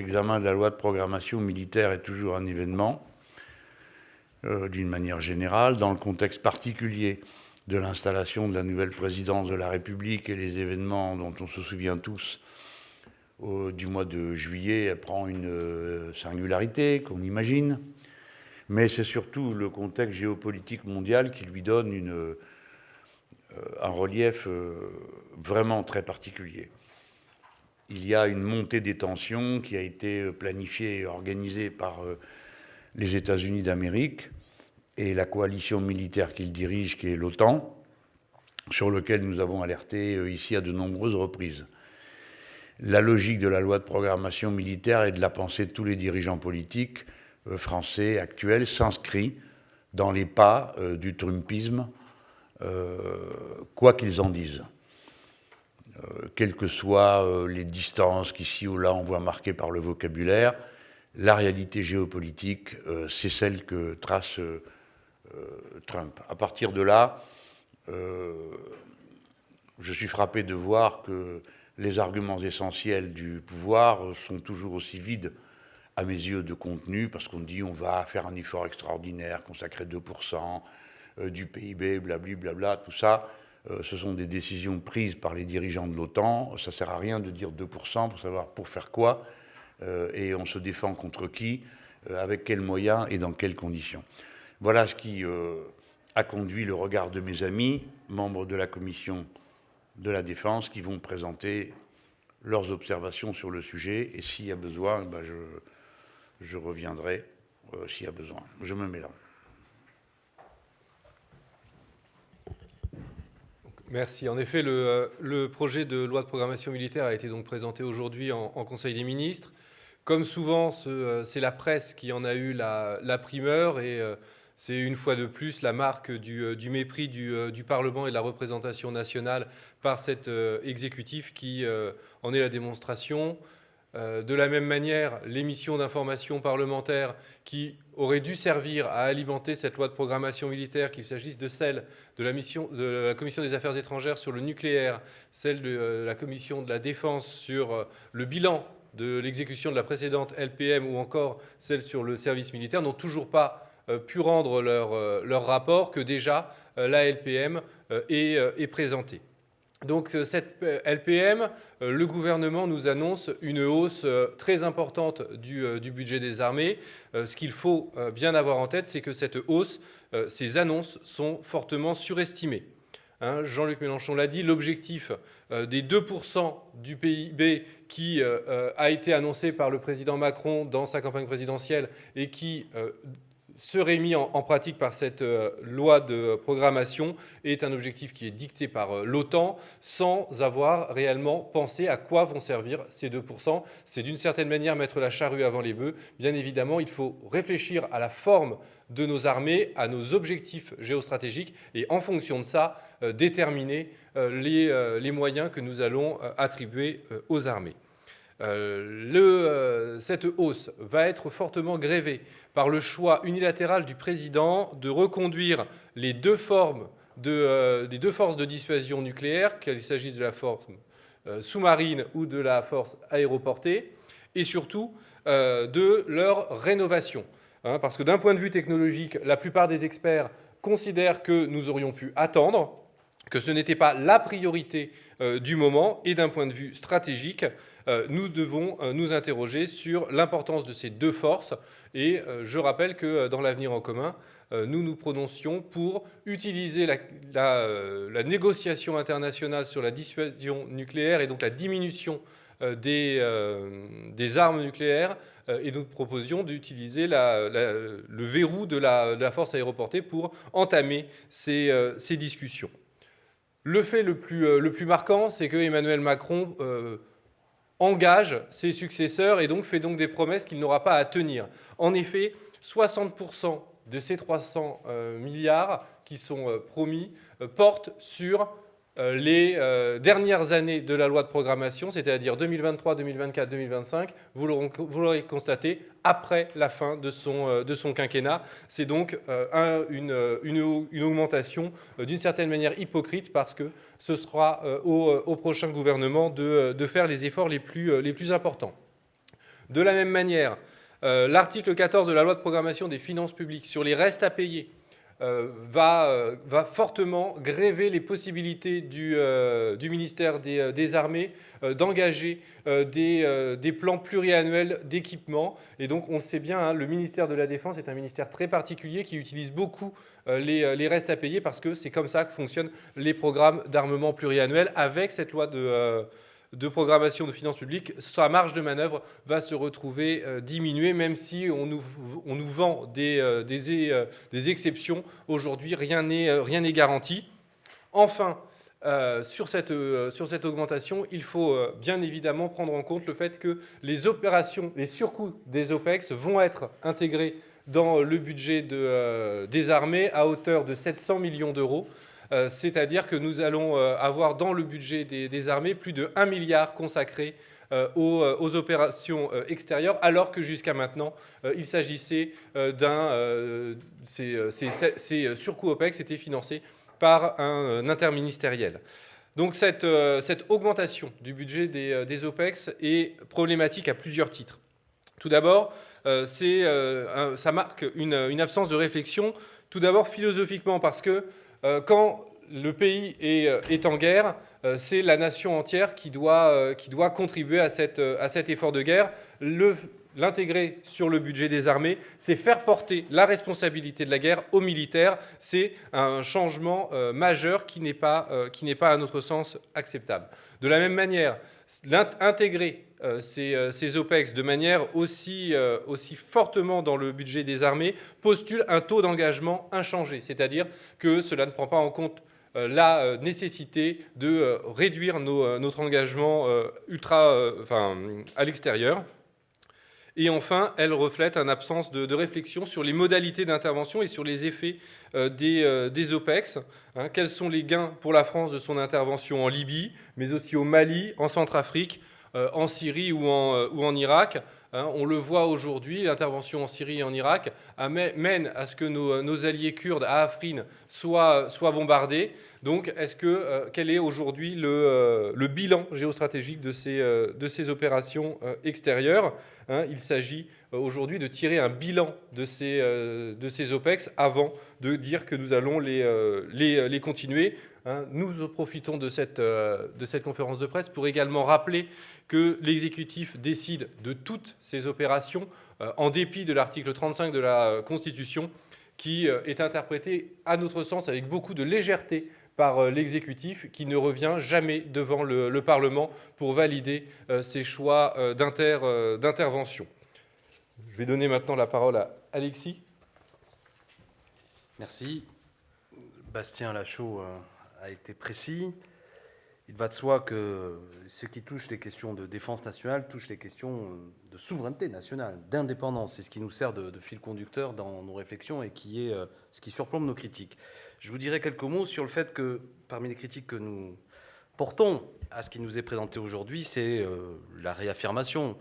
l'examen de la loi de programmation militaire est toujours un événement, d'une manière générale, dans le contexte particulier de l'installation de la nouvelle présidence de la République et les événements dont on se souvient tous du mois de juillet, elle prend une singularité qu'on imagine, mais c'est surtout le contexte géopolitique mondial qui lui donne un relief vraiment très particulier. Il y a une montée des tensions qui a été planifiée et organisée par les États-Unis d'Amérique et la coalition militaire qu'ils dirigent, qui est l'OTAN, sur lequel nous avons alerté ici à de nombreuses reprises. La logique de la loi de programmation militaire et de la pensée de tous les dirigeants politiques français actuels s'inscrit dans les pas du trumpisme, quoi qu'ils en disent. Quelles que soient les distances qu'ici ou là on voit marquées par le vocabulaire, la réalité géopolitique, c'est celle que trace Trump. À partir de là, je suis frappé de voir que les arguments essentiels du pouvoir sont toujours aussi vides, à mes yeux, de contenu, parce qu'on dit on va faire un effort extraordinaire, consacrer 2% du PIB, blablabla, tout ça. Ce sont des décisions prises par les dirigeants de l'OTAN. Ça ne sert à rien de dire 2% pour savoir pour faire quoi, et on se défend contre qui, avec quels moyens et dans quelles conditions. Voilà ce qui a conduit le regard de mes amis, membres de la commission de la Défense, qui vont présenter leurs observations sur le sujet, et s'il y a besoin, ben je reviendrai s'il y a besoin. Je me mets là. Merci. En effet, le projet de loi de programmation militaire a été donc présenté aujourd'hui en Conseil des ministres. Comme souvent, c'est la presse qui en a eu la primeur, et c'est une fois de plus la marque du mépris du Parlement et de la représentation nationale par cet exécutif qui en est la démonstration. De la même manière, l'émission d'information parlementaire qui aurait dû servir à alimenter cette loi de programmation militaire, qu'il s'agisse de celle de la Commission des Affaires étrangères sur le nucléaire, celle de la Commission de la Défense sur le bilan de l'exécution de la précédente LPM ou encore celle sur le service militaire, n'ont toujours pas pu rendre leur rapport que déjà la LPM est présentée. Donc cette LPM, le gouvernement nous annonce une hausse très importante du budget des armées. Ce qu'il faut bien avoir en tête, c'est que cette hausse, ces annonces sont fortement surestimées. Jean-Luc Mélenchon l'a dit, l'objectif des 2% du PIB qui a été annoncé par le président Macron dans sa campagne présidentielle et qui serait mis en pratique par cette loi de programmation est un objectif qui est dicté par l'OTAN sans avoir réellement pensé à quoi vont servir ces 2%. C'est d'une certaine manière mettre la charrue avant les bœufs. Bien évidemment, il faut réfléchir à la forme de nos armées, à nos objectifs géostratégiques et en fonction de ça, déterminer les moyens que nous allons attribuer aux armées. Cette hausse va être fortement grévée par le choix unilatéral du président de reconduire les deux forces de dissuasion nucléaire, qu'il s'agisse de la force sous-marine ou de la force aéroportée, et surtout de leur rénovation. Parce que d'un point de vue technologique, la plupart des experts considèrent que nous aurions pu attendre, que ce n'était pas la priorité du moment, et d'un point de vue stratégique, nous devons nous interroger sur l'importance de ces deux forces. Et je rappelle que dans l'Avenir en commun, nous nous prononcions pour utiliser la négociation internationale sur la dissuasion nucléaire et donc la diminution des armes nucléaires, et nous proposions d'utiliser le verrou de la force aéroportée pour entamer ces discussions. Le fait le plus marquant, c'est que Emmanuel Macron engage ses successeurs et donc fait donc des promesses qu'il n'aura pas à tenir. En effet, 60% de ces 300 milliards qui sont promis portent sur les dernières années de la loi de programmation, c'est-à-dire 2023, 2024, 2025, vous l'aurez constaté, après la fin de son quinquennat. C'est donc une augmentation d'une certaine manière hypocrite parce que ce sera au prochain gouvernement de faire les efforts les plus importants. De la même manière, l'article 14 de la loi de programmation des finances publiques sur les restes à payer va fortement gréver les possibilités du ministère des Armées d'engager des plans pluriannuels d'équipement. Et donc, on le sait bien, hein, le ministère de la Défense est un ministère très particulier qui utilise beaucoup les restes à payer parce que c'est comme ça que fonctionnent les programmes d'armement pluriannuels. Avec cette loi de programmation de finances publiques, sa marge de manœuvre va se retrouver diminuée, même si on nous vend des exceptions. Aujourd'hui, rien n'est garanti. Enfin, sur cette augmentation, il faut bien évidemment prendre en compte le fait que les opérations, les surcoûts des OPEX vont être intégrés dans le budget des armées à hauteur de 700 millions d'euros. C'est-à-dire que nous allons avoir dans le budget des armées plus de 1 milliard consacré aux opérations extérieures, alors que jusqu'à maintenant, il s'agissait ces surcoûts OPEX étaient financés par un interministériel. Donc cette augmentation du budget des OPEX est problématique à plusieurs titres. Tout d'abord, ça marque une absence de réflexion, tout d'abord philosophiquement, parce que quand le pays est en guerre, c'est la nation entière qui doit contribuer à cet effort de guerre. L'intégrer sur le budget des armées, c'est faire porter la responsabilité de la guerre aux militaires. C'est un changement majeur qui n'est pas, à notre sens, acceptable. De la même manière, intégrer ces OPEX de manière aussi fortement dans le budget des armées postule un taux d'engagement inchangé, c'est-à-dire que cela ne prend pas en compte la nécessité de réduire notre engagement à l'extérieur. Et enfin, elle reflète une absence de réflexion sur les modalités d'intervention et sur les effets des OPEX. Quels sont les gains pour la France de son intervention en Libye, mais aussi au Mali, en Centrafrique, en Syrie ou en Irak. On le voit aujourd'hui, l'intervention en Syrie et en Irak mène à ce que nos alliés kurdes à Afrin soient bombardés. Donc, quel est aujourd'hui le bilan géostratégique de ces opérations extérieures ? Il s'agit aujourd'hui de tirer un bilan de ces OPEX avant de dire que nous allons les continuer. Nous profitons de cette conférence de presse pour également rappeler que l'exécutif décide de toutes ces opérations en dépit de l'article 35 de la Constitution qui est interprété, à notre sens, avec beaucoup de légèreté par l'exécutif qui ne revient jamais devant le Parlement pour valider ses choix d'intervention. Je vais donner maintenant la parole à Alexis. Merci. Bastien Lachaud a été précis. Il va de soi que ce qui touche les questions de défense nationale touche les questions de souveraineté nationale, d'indépendance. C'est ce qui nous sert de fil conducteur dans nos réflexions et qui est ce qui surplombe nos critiques. Je vous dirai quelques mots sur le fait que, parmi les critiques que nous portons à ce qui nous est présenté aujourd'hui, c'est la réaffirmation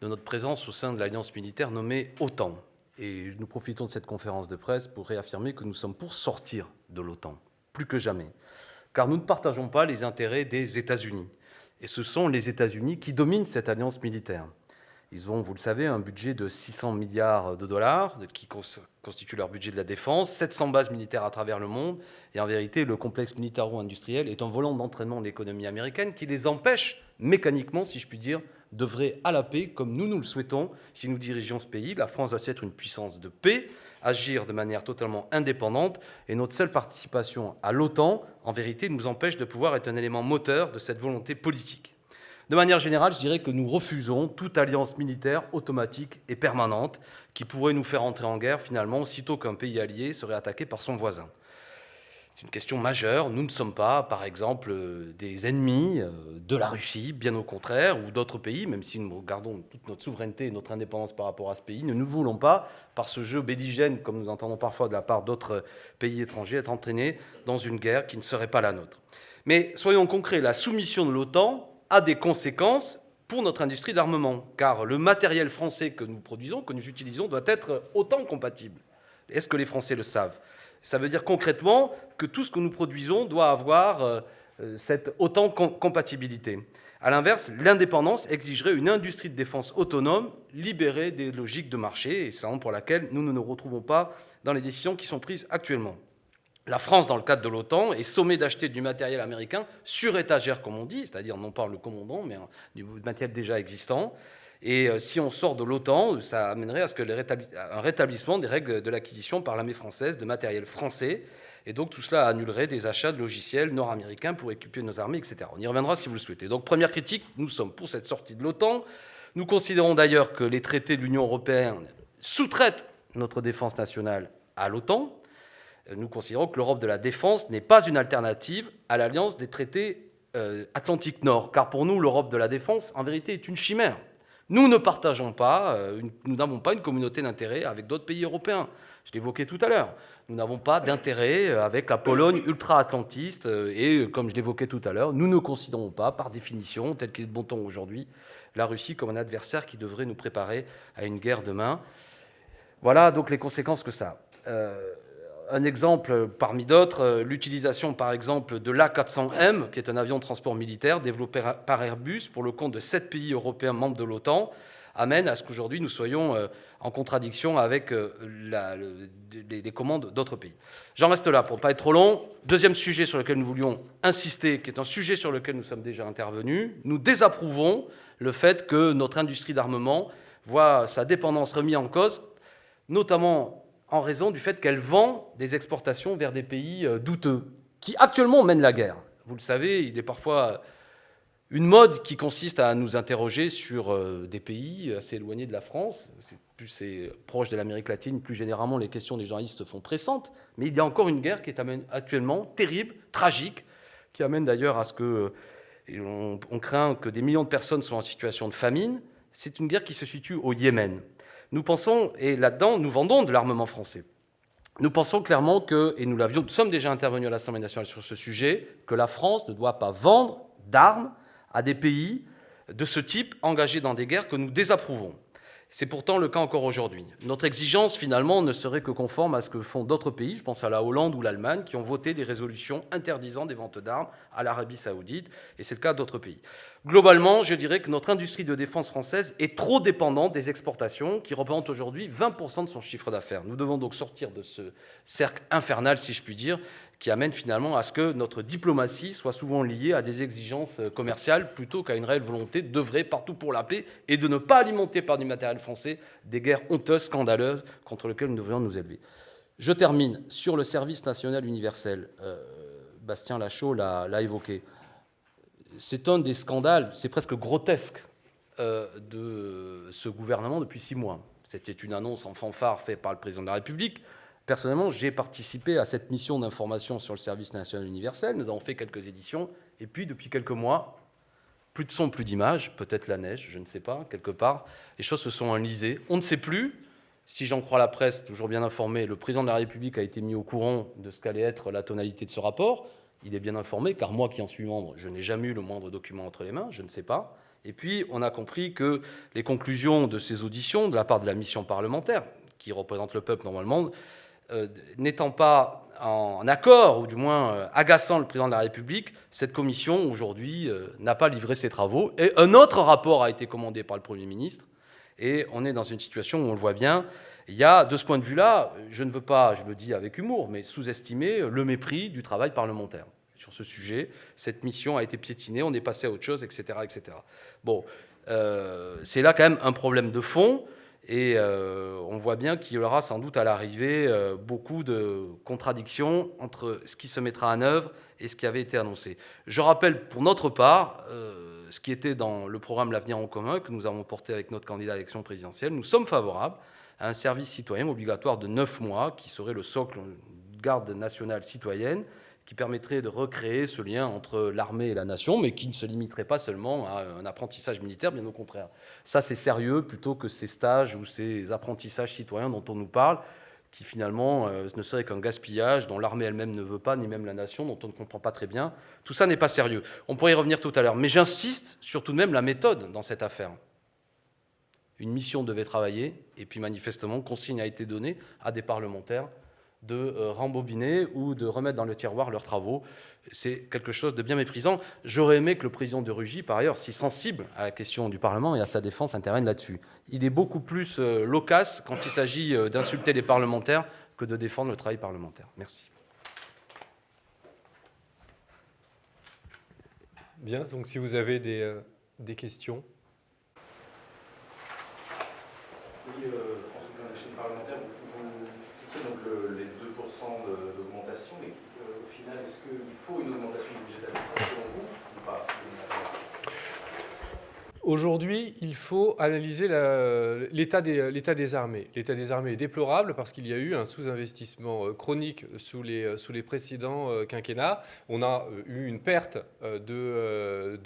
de notre présence au sein de l'alliance militaire nommée OTAN. Et nous profitons de cette conférence de presse pour réaffirmer que nous sommes pour sortir de l'OTAN, plus que jamais. Car nous ne partageons pas les intérêts des États-Unis. Et ce sont les États-Unis qui dominent cette alliance militaire. Ils ont, vous le savez, un budget de 600 milliards de dollars qui constitue leur budget de la défense, 700 bases militaires à travers le monde. Et en vérité, le complexe militaro-industriel est un volant d'entraînement de l'économie américaine qui les empêche mécaniquement, si je puis dire, d'œuvrer à la paix comme nous le souhaitons. Si nous dirigeons ce pays, la France doit être une puissance de paix, agir de manière totalement indépendante, et notre seule participation à l'OTAN, en vérité, nous empêche de pouvoir être un élément moteur de cette volonté politique. De manière générale, je dirais que nous refusons toute alliance militaire automatique et permanente qui pourrait nous faire entrer en guerre, finalement, aussitôt qu'un pays allié serait attaqué par son voisin. C'est une question majeure. Nous ne sommes pas, par exemple, des ennemis de la Russie, bien au contraire, ou d'autres pays, même si nous gardons toute notre souveraineté et notre indépendance par rapport à ce pays. Nous ne voulons pas, par ce jeu belligène, comme nous entendons parfois de la part d'autres pays étrangers, être entraînés dans une guerre qui ne serait pas la nôtre. Mais soyons concrets, la soumission de l'OTAN a des conséquences pour notre industrie d'armement, car le matériel français que nous produisons, que nous utilisons, doit être OTAN compatible. Est-ce que les Français le savent ? Ça veut dire concrètement que tout ce que nous produisons doit avoir cette OTAN compatibilité. À l'inverse, l'indépendance exigerait une industrie de défense autonome, libérée des logiques de marché, et c'est la raison pour laquelle nous ne nous retrouvons pas dans les décisions qui sont prises actuellement. La France, dans le cadre de l'OTAN, est sommée d'acheter du matériel américain sur étagère, comme on dit, c'est-à-dire non pas le commandant, mais du matériel déjà existant. Et si on sort de l'OTAN, ça amènerait à ce que un rétablissement des règles de l'acquisition par l'armée française de matériel français. Et donc tout cela annulerait des achats de logiciels nord-américains pour équiper nos armées, etc. On y reviendra si vous le souhaitez. Donc première critique, nous sommes pour cette sortie de l'OTAN. Nous considérons d'ailleurs que les traités de l'Union européenne sous-traitent notre défense nationale à l'OTAN. Nous considérons que l'Europe de la défense n'est pas une alternative à l'alliance des traités Atlantique Nord, car pour nous, l'Europe de la défense, en vérité, est une chimère. Nous ne partageons pas, nous n'avons pas une communauté d'intérêts avec d'autres pays européens. Je l'évoquais tout à l'heure. Nous n'avons pas d'intérêt avec la Pologne ultra-atlantiste et, comme je l'évoquais tout à l'heure, nous ne considérons pas, par définition, tel qu'il est de bon ton aujourd'hui, la Russie comme un adversaire qui devrait nous préparer à une guerre demain. Voilà donc les conséquences que ça a. Un exemple parmi d'autres, l'utilisation par exemple de l'A400M, qui est un avion de transport militaire développé par Airbus pour le compte de 7 pays européens membres de l'OTAN, amène à ce qu'aujourd'hui nous soyons en contradiction avec les commandes d'autres pays. J'en reste là pour ne pas être trop long. Deuxième sujet sur lequel nous voulions insister, qui est un sujet sur lequel nous sommes déjà intervenus, nous désapprouvons le fait que notre industrie d'armement voit sa dépendance remise en cause, notamment en raison du fait qu'elle vend des exportations vers des pays douteux, qui actuellement mènent la guerre. Vous le savez, il est parfois une mode qui consiste à nous interroger sur des pays assez éloignés de la France. C'est proche de l'Amérique latine, plus généralement les questions des journalistes se font pressantes, mais il y a encore une guerre qui est actuellement terrible, tragique, qui amène d'ailleurs à ce que on craint que des millions de personnes soient en situation de famine. C'est une guerre qui se situe au Yémen. Nous pensons, et là-dedans, nous vendons de l'armement français. Nous pensons clairement que, et nous sommes déjà intervenus à l'Assemblée nationale sur ce sujet, que la France ne doit pas vendre d'armes à des pays de ce type engagés dans des guerres que nous désapprouvons. C'est pourtant le cas encore aujourd'hui. Notre exigence, finalement, ne serait que conforme à ce que font d'autres pays, je pense à la Hollande ou l'Allemagne, qui ont voté des résolutions interdisant des ventes d'armes à l'Arabie saoudite, et c'est le cas d'autres pays. Globalement, je dirais que notre industrie de défense française est trop dépendante des exportations, qui représentent aujourd'hui 20% de son chiffre d'affaires. Nous devons donc sortir de ce cercle infernal, si je puis dire, qui amène finalement à ce que notre diplomatie soit souvent liée à des exigences commerciales plutôt qu'à une réelle volonté d'œuvrer partout pour la paix et de ne pas alimenter par du matériel français des guerres honteuses, scandaleuses contre lesquelles nous devrions nous élever. Je termine sur le service national universel. Bastien Lachaud l'a évoqué. C'est un des scandales, c'est presque grotesque, de ce gouvernement depuis 6 mois. C'était une annonce en fanfare faite par le président de la République. Personnellement, j'ai participé à cette mission d'information sur le service national universel. Nous avons fait quelques éditions. Et puis, depuis quelques mois, plus de son, plus d'images, peut-être la neige, je ne sais pas, quelque part. Les choses se sont enlisées. On ne sait plus, si j'en crois la presse, toujours bien informée, le président de la République a été mis au courant de ce qu'allait être la tonalité de ce rapport. Il est bien informé, car moi qui en suis membre, je n'ai jamais eu le moindre document entre les mains, je ne sais pas. Et puis, on a compris que les conclusions de ces auditions, de la part de la mission parlementaire, qui représente le peuple normalement, n'étant pas en accord, ou du moins agaçant le président de la République, cette commission, aujourd'hui, n'a pas livré ses travaux. Et un autre rapport a été commandé par le Premier ministre. Et on est dans une situation où on le voit bien. Il y a, de ce point de vue-là, je ne veux pas, je le dis avec humour, mais sous-estimer le mépris du travail parlementaire. Sur ce sujet, cette mission a été piétinée, on est passé à autre chose, etc. etc. Bon, c'est là quand même un problème de fond. Et on voit bien qu'il y aura sans doute à l'arrivée beaucoup de contradictions entre ce qui se mettra en œuvre et ce qui avait été annoncé. Je rappelle pour notre part ce qui était dans le programme L'Avenir en commun que nous avons porté avec notre candidat à l'élection présidentielle. Nous sommes favorables à un service citoyen obligatoire de 9 mois qui serait le socle de garde nationale citoyenne qui permettrait de recréer ce lien entre l'armée et la nation, mais qui ne se limiterait pas seulement à un apprentissage militaire, bien au contraire. Ça, c'est sérieux, plutôt que ces stages ou ces apprentissages citoyens dont on nous parle, qui finalement ne seraient qu'un gaspillage, dont l'armée elle-même ne veut pas, ni même la nation, dont on ne comprend pas très bien. Tout ça n'est pas sérieux. On pourrait y revenir tout à l'heure. Mais j'insiste sur tout de même la méthode dans cette affaire. Une mission devait travailler, et puis manifestement, consigne a été donnée à des parlementaires de rembobiner ou de remettre dans le tiroir leurs travaux. C'est quelque chose de bien méprisant. J'aurais aimé que le président de Rugy, par ailleurs, si sensible à la question du Parlement et à sa défense, intervienne là-dessus. Il est beaucoup plus loquace quand il s'agit d'insulter les parlementaires que de défendre le travail parlementaire. Merci. Bien, donc si vous avez des questions. Oui, François Klein, la chaîne parlementaire, vous citez donc les 2% d'augmentation, et au final, est-ce qu'il faut une augmentation budgétaire selon vous ou pas? Aujourd'hui, il faut analyser l'état des armées. L'état des armées est déplorable parce qu'il y a eu un sous-investissement chronique sous les précédents quinquennats. On a eu une perte de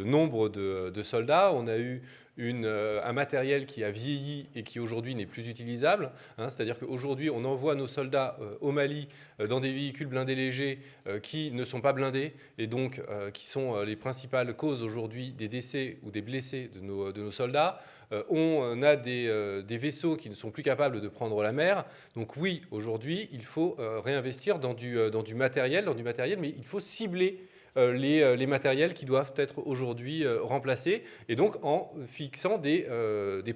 nombre de soldats. On a eu un matériel qui a vieilli et qui aujourd'hui n'est plus utilisable. C'est-à-dire qu'aujourd'hui, on envoie nos soldats au Mali dans des véhicules blindés légers qui ne sont pas blindés et donc qui sont les principales causes aujourd'hui des décès ou des blessés de nos soldats. On a des vaisseaux qui ne sont plus capables de prendre la mer. Donc oui, aujourd'hui, il faut réinvestir dans du matériel, mais il faut cibler les matériels qui doivent être aujourd'hui remplacés, et donc en fixant des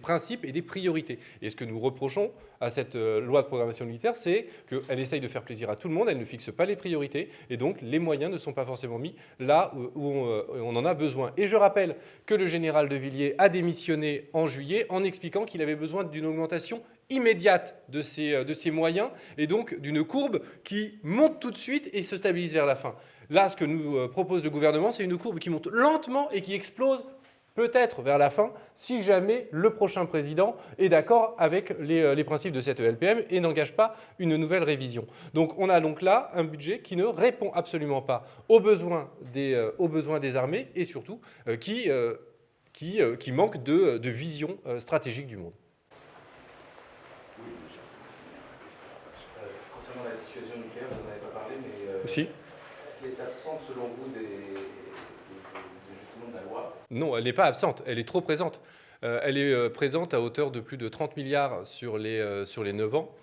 principes et des priorités. Et ce que nous reprochons à cette loi de programmation militaire, c'est qu'elle essaye de faire plaisir à tout le monde, elle ne fixe pas les priorités, et donc les moyens ne sont pas forcément mis là où on en a besoin. Et je rappelle que le général de Villiers a démissionné en juillet en expliquant qu'il avait besoin d'une augmentation immédiate de ces moyens, et donc d'une courbe qui monte tout de suite et se stabilise vers la fin. Là, ce que nous propose le gouvernement, c'est une courbe qui monte lentement et qui explose peut-être vers la fin, si jamais le prochain président est d'accord avec les principes de cette LPM et n'engage pas une nouvelle révision. Donc on a donc là un budget qui ne répond absolument pas aux besoins des armées et surtout qui manque de vision stratégique du monde. Concernant la dissuasion nucléaire, vous n'en avez pas parlé, mais Si. elle est absente selon vous justement de la loi? Non, elle n'est pas absente, elle est trop présente. Elle est présente à hauteur de plus de 30 milliards sur les 9 ans,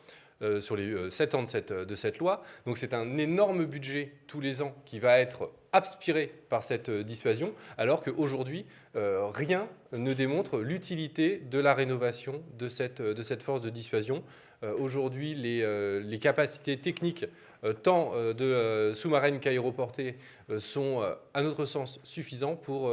sur les 7 ans de cette loi. Donc c'est un énorme budget tous les ans qui va être aspiré par cette dissuasion, alors qu'aujourd'hui, rien ne démontre l'utilité de la rénovation de cette force de dissuasion. Aujourd'hui, les capacités techniques tant de sous-marines qu'aéroportées sont, à notre sens, suffisants pour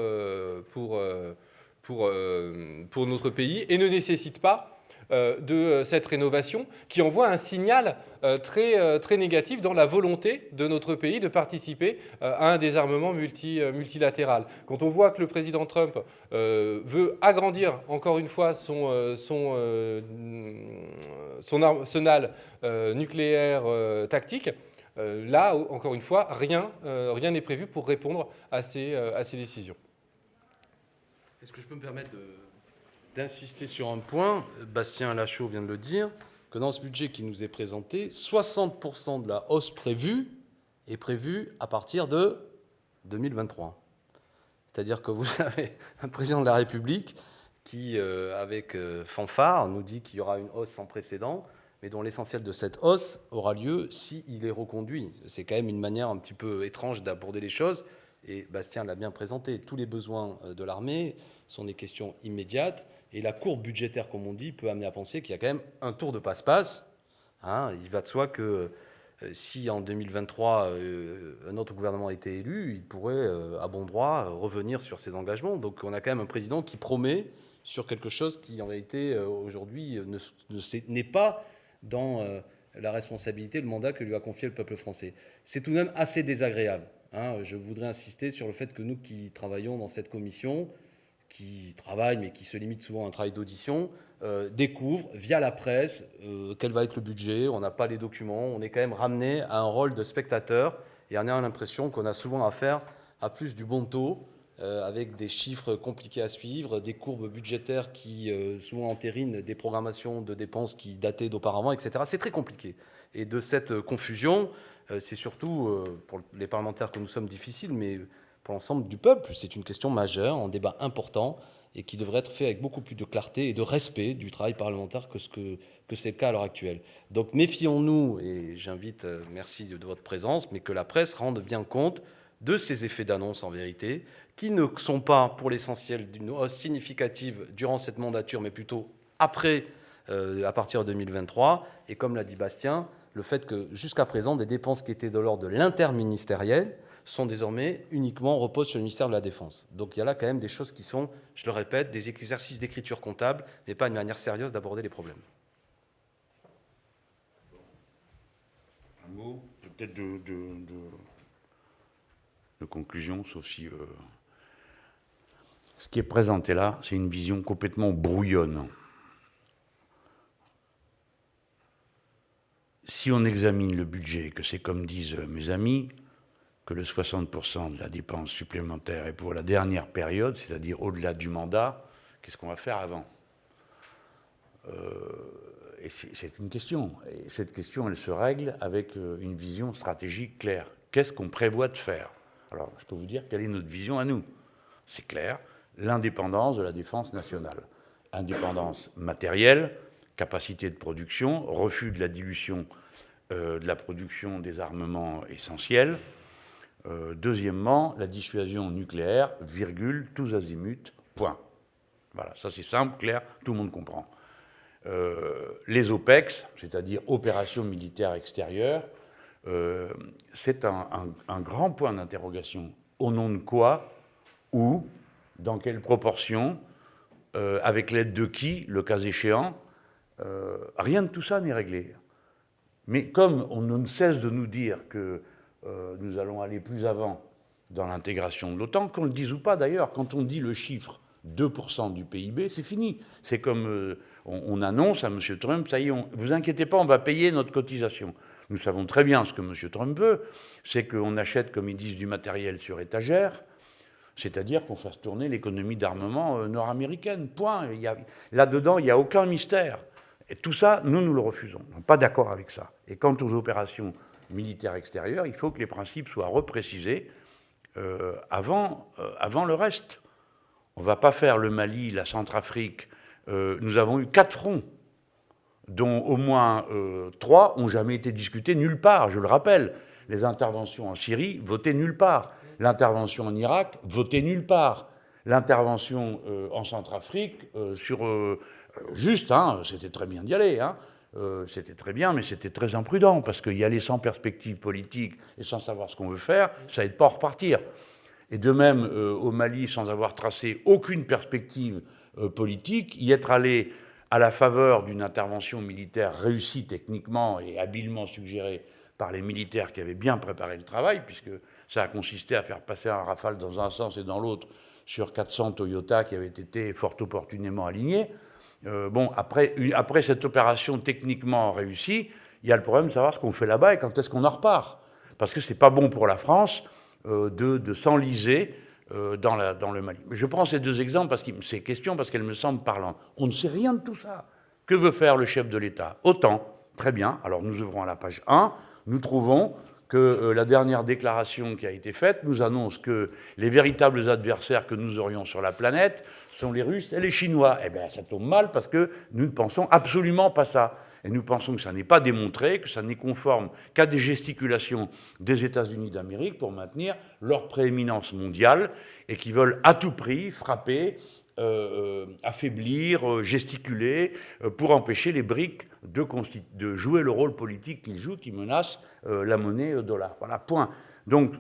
notre pays et ne nécessitent pas de cette rénovation qui envoie un signal très négatif dans la volonté de notre pays de participer à un désarmement multilatéral. Quand on voit que le président Trump veut agrandir encore une fois son arsenal nucléaire tactique, là, encore une fois, rien n'est prévu pour répondre à ces décisions. Est-ce que je peux me permettre d'insister sur un point? Bastien Lachaud vient de le dire, que dans ce budget qui nous est présenté, 60% de la hausse prévue est prévue à partir de 2023. C'est-à-dire que vous avez un président de la République qui, avec fanfare, nous dit qu'il y aura une hausse sans précédent, mais dont l'essentiel de cette hausse aura lieu s'il est reconduit. C'est quand même une manière un petit peu étrange d'aborder les choses, et Bastien l'a bien présenté. Tous les besoins de l'armée sont des questions immédiates, et la courbe budgétaire, comme on dit, peut amener à penser qu'il y a quand même un tour de passe-passe. Il va de soi que si en 2023 un autre gouvernement a été élu, il pourrait à bon droit revenir sur ses engagements. Donc on a quand même un président qui promet sur quelque chose qui en réalité aujourd'hui n'est pas dans la responsabilité, le mandat que lui a confié le peuple français. C'est tout de même assez désagréable. Je voudrais insister sur le fait que nous qui travaillons dans cette commission, qui travaillent mais qui se limitent souvent à un travail d'audition, découvrent via la presse quel va être le budget. On n'a pas les documents, on est quand même ramené à un rôle de spectateur et on a l'impression qu'on a souvent affaire à plus du bon taux, avec des chiffres compliqués à suivre, des courbes budgétaires qui souvent entérinent des programmations de dépenses qui dataient d'auparavant, etc. C'est très compliqué. Et de cette confusion, c'est surtout pour les parlementaires que nous sommes difficile, mais pour l'ensemble du peuple, c'est une question majeure, un débat important. et qui devrait être fait avec beaucoup plus de clarté et de respect du travail parlementaire que c'est le cas à l'heure actuelle. Donc méfions-nous, et j'invite, merci de votre présence, mais que la presse rende bien compte de ces effets d'annonce en vérité, qui ne sont pas pour l'essentiel d'une hausse significative durant cette mandature, mais plutôt après, à partir de 2023. Et comme l'a dit Bastien, le fait que jusqu'à présent, des dépenses qui étaient de l'ordre de l'interministériel sont désormais uniquement reposent sur le ministère de la Défense. Donc il y a là quand même des choses qui sont, je le répète, des exercices d'écriture comptable, mais pas une manière sérieuse d'aborder les problèmes. Un mot peut-être de conclusion, sauf si ce qui est présenté là, c'est une vision complètement brouillonne. Si on examine le budget, que c'est comme disent mes amis, que le 60% de la dépense supplémentaire est pour la dernière période, c'est-à-dire au-delà du mandat, qu'est-ce qu'on va faire avant ? Et c'est une question. Et cette question, elle se règle avec une vision stratégique claire. Qu'est-ce qu'on prévoit de faire ? Alors, je peux vous dire quelle est notre vision à nous. C'est clair, l'indépendance de la défense nationale. Indépendance matérielle, capacité de production, refus de la dilution de la production des armements essentiels. Deuxièmement, la dissuasion nucléaire, virgule, tous azimuts, point. Voilà, ça c'est simple, clair, tout le monde comprend. Les OPEX, c'est-à-dire opérations militaires extérieures, c'est un grand point d'interrogation. Au nom de quoi, où, dans quelle proportion, avec l'aide de qui, le cas échéant, rien de tout ça n'est réglé. Mais comme on ne cesse de nous dire que nous allons aller plus avant dans l'intégration de l'OTAN, qu'on le dise ou pas d'ailleurs, quand on dit le chiffre 2% du PIB, c'est fini. C'est comme on annonce à M. Trump, ça y est, vous inquiétez pas, on va payer notre cotisation. Nous savons très bien ce que M. Trump veut, c'est qu'on achète, comme ils disent, du matériel sur étagère, c'est-à-dire qu'on fasse tourner l'économie d'armement nord-américaine. Point. Là-dedans, il n'y a aucun mystère. Et tout ça, nous le refusons. On n'est pas d'accord avec ça. Et quant aux opérations militaires extérieures, il faut que les principes soient reprécisés avant le reste. On ne va pas faire le Mali, la Centrafrique. Nous avons eu 4 fronts, dont au moins 3 n'ont jamais été discutés nulle part, je le rappelle. Les interventions en Syrie, votées nulle part. L'intervention en Irak, votée nulle part. L'intervention en Centrafrique, juste, hein, c'était très bien d'y aller, hein. C'était très bien, mais c'était très imprudent, parce qu'y aller sans perspective politique et sans savoir ce qu'on veut faire, ça n'aide pas à repartir. Et de même, au Mali, sans avoir tracé aucune perspective politique, y être allé à la faveur d'une intervention militaire réussie techniquement et habilement suggérée par les militaires qui avaient bien préparé le travail, puisque ça a consisté à faire passer un Rafale dans un sens et dans l'autre sur 400 Toyota qui avaient été fort opportunément alignés. Bon, après cette opération techniquement réussie, il y a le problème de savoir ce qu'on fait là-bas et quand est-ce qu'on en repart. Parce que c'est pas bon pour la France de s'enliser dans le Mali. Je prends ces 2 exemples, ces questions, parce qu'elles me semblent parlantes. On ne sait rien de tout ça. Que veut faire le chef de l'État ? Autant. Très bien. Alors nous ouvrons à la page 1. Nous trouvons que la dernière déclaration qui a été faite nous annonce que les véritables adversaires que nous aurions sur la planète sont les Russes et les Chinois. Eh bien, ça tombe mal parce que nous ne pensons absolument pas ça. Et nous pensons que ça n'est pas démontré, que ça n'est conforme qu'à des gesticulations des États-Unis d'Amérique pour maintenir leur prééminence mondiale et qui veulent à tout prix frapper, affaiblir, gesticuler pour empêcher les BRICS de jouer le rôle politique qu'ils jouent, qui menace la monnaie dollar. Voilà, point. Donc,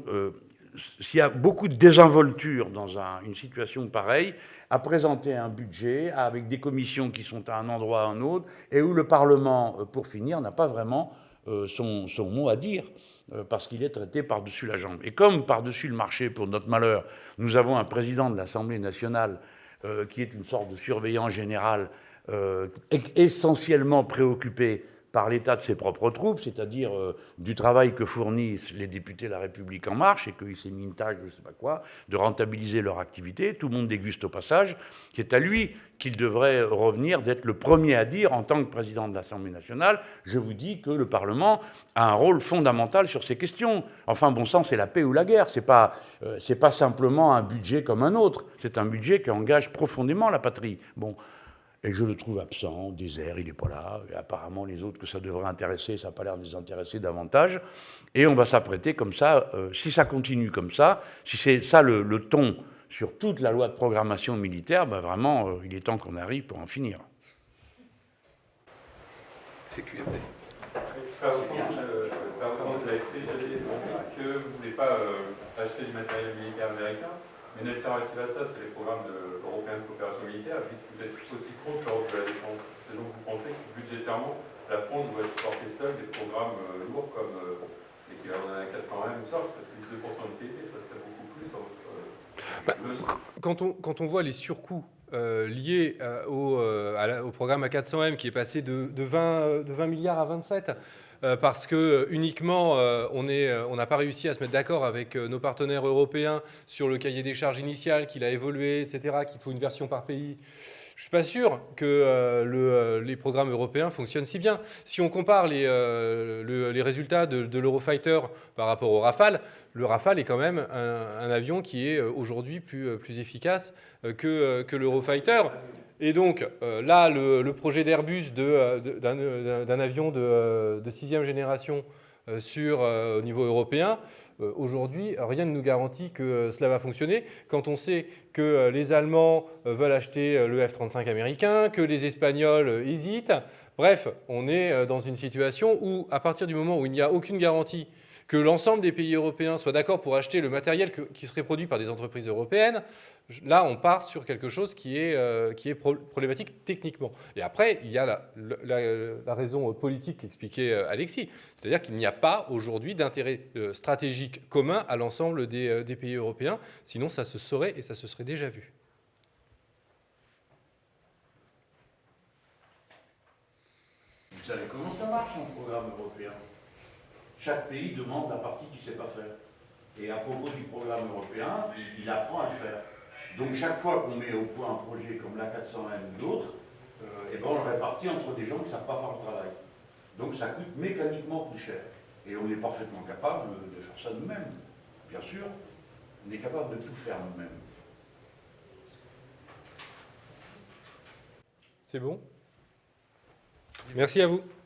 s'il y a beaucoup de désinvolture dans une situation pareille, à présenter un budget avec des commissions qui sont à un endroit à un autre, et où le Parlement, pour finir, n'a pas vraiment son mot à dire, parce qu'il est traité par-dessus la jambe. Et comme par-dessus le marché, pour notre malheur, nous avons un président de l'Assemblée nationale qui est une sorte de surveillant général essentiellement préoccupé par l'état de ses propres troupes, c'est-à-dire du travail que fournissent les députés de La République En Marche, et qu'il s'est mis une tâche, je ne sais pas quoi, de rentabiliser leur activité. Tout le monde déguste au passage. C'est à lui qu'il devrait revenir d'être le premier à dire, en tant que président de l'Assemblée nationale, je vous dis que le Parlement a un rôle fondamental sur ces questions. Enfin, bon sang, c'est la paix ou la guerre. C'est pas simplement un budget comme un autre. C'est un budget qui engage profondément la patrie. Bon. Et je le trouve absent, désert, il n'est pas là. Et apparemment, les autres que ça devrait intéresser, ça n'a pas l'air de les intéresser davantage. Et on va s'apprêter comme ça, si ça continue comme ça, si c'est ça le ton sur toute la loi de programmation militaire, ben vraiment, il est temps qu'on arrive pour en finir. C'est QFD. Par exemple, l'AFP, j'avais dit que vous ne voulez pas acheter du matériel militaire américain, mais une alternative à ça, c'est les programmes européens de coopération militaire. Vous êtes aussi contre l'Europe de la défense. C'est donc vous pensez que budgétairement, la France doit supporter seule des programmes lourds comme l'équivalent d'un 401, une sorte, ça fait 2% du PIB, ça serait beaucoup plus. Quand on voit les surcoûts liés au programme A400M qui est passé de 20 milliards à 27, parce que uniquement on n'a pas réussi à se mettre d'accord avec nos partenaires européens sur le cahier des charges initial, qu'il a évolué, etc., qu'il faut une version par pays. Je ne suis pas sûr que les programmes européens fonctionnent si bien. Si on compare les résultats de l'Eurofighter par rapport au Rafale, le Rafale est quand même un avion qui est aujourd'hui plus efficace que l'Eurofighter. Et donc là, le projet d'Airbus d'un avion de 6e génération au niveau européen, aujourd'hui, rien ne nous garantit que cela va fonctionner quand on sait que les Allemands veulent acheter le F-35 américain, que les Espagnols hésitent. Bref, on est dans une situation où, à partir du moment où il n'y a aucune garantie que l'ensemble des pays européens soient d'accord pour acheter le matériel qui serait produit par des entreprises européennes, là, on part sur quelque chose qui est problématique techniquement. Et après, il y a la raison politique qu'expliquait Alexis. C'est-à-dire qu'il n'y a pas aujourd'hui d'intérêt stratégique commun à l'ensemble des pays européens. Sinon, ça se saurait et ça se serait déjà vu. Vous savez comment ça marche, un programme européen? Chaque pays demande la partie qu'il ne sait pas faire. Et à propos du programme européen, il apprend à le faire. Donc chaque fois qu'on met au point un projet comme l'A400M ou d'autres, on le répartit entre des gens qui ne savent pas faire le travail. Donc ça coûte mécaniquement plus cher. Et on est parfaitement capable de faire ça nous-mêmes. Bien sûr, on est capable de tout faire nous-mêmes. C'est bon? Merci à vous.